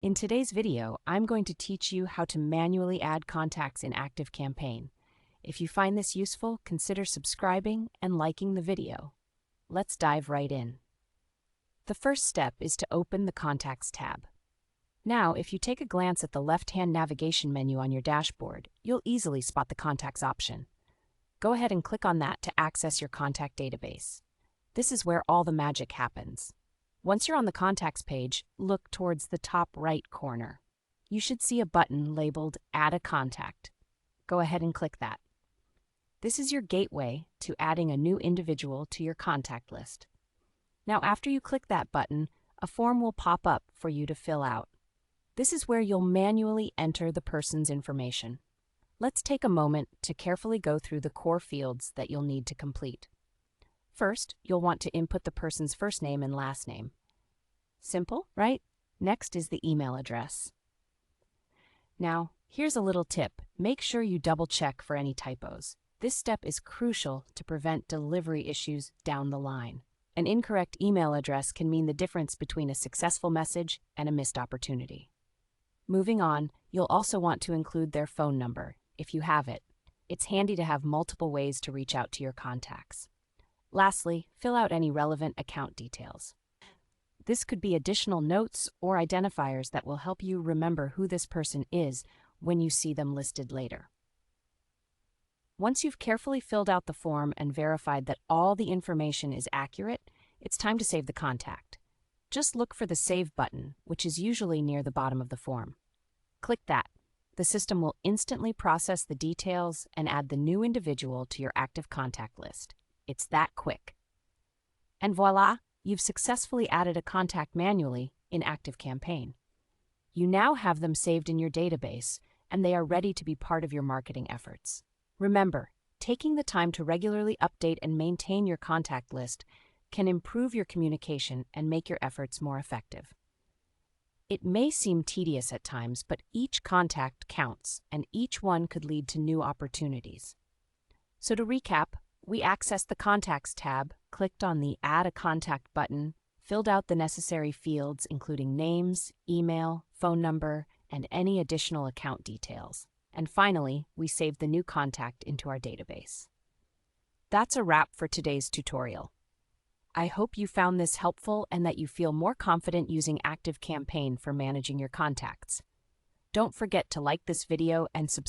In today's video, I'm going to teach you how to manually add contacts in ActiveCampaign. If you find this useful, consider subscribing and liking the video. Let's dive right in. The first step is to open the Contacts tab. Now, if you take a glance at the left-hand navigation menu on your dashboard, you'll easily spot the Contacts option. Go ahead and click on that to access your contact database. This is where all the magic happens. Once you're on the Contacts page, look towards the top right corner. You should see a button labeled Add a Contact. Go ahead and click that. This is your gateway to adding a new individual to your contact list. Now, after you click that button, a form will pop up for you to fill out. This is where you'll manually enter the person's information. Let's take a moment to carefully go through the core fields that you'll need to complete. First, you'll want to input the person's first name and last name. Simple, right? Next is the email address. Now, here's a little tip. Make sure you double-check for any typos. This step is crucial to prevent delivery issues down the line. An incorrect email address can mean the difference between a successful message and a missed opportunity. Moving on, you'll also want to include their phone number, if you have it. It's handy to have multiple ways to reach out to your contacts. Lastly, fill out any relevant account details. This could be additional notes or identifiers that will help you remember who this person is when you see them listed later. Once you've carefully filled out the form and verified that all the information is accurate, it's time to save the contact. Just look for the Save button, which is usually near the bottom of the form. Click that. The system will instantly process the details and add the new individual to your active contact list. It's that quick. And voila, you've successfully added a contact manually in ActiveCampaign. You now have them saved in your database, and they are ready to be part of your marketing efforts. Remember, taking the time to regularly update and maintain your contact list can improve your communication and make your efforts more effective. It may seem tedious at times, but each contact counts, and each one could lead to new opportunities. So to recap, we accessed the Contacts tab, clicked on the Add a Contact button, filled out the necessary fields including names, email, phone number, and any additional account details. And finally, we saved the new contact into our database. That's a wrap for today's tutorial. I hope you found this helpful and that you feel more confident using ActiveCampaign for managing your contacts. Don't forget to like this video and subscribe.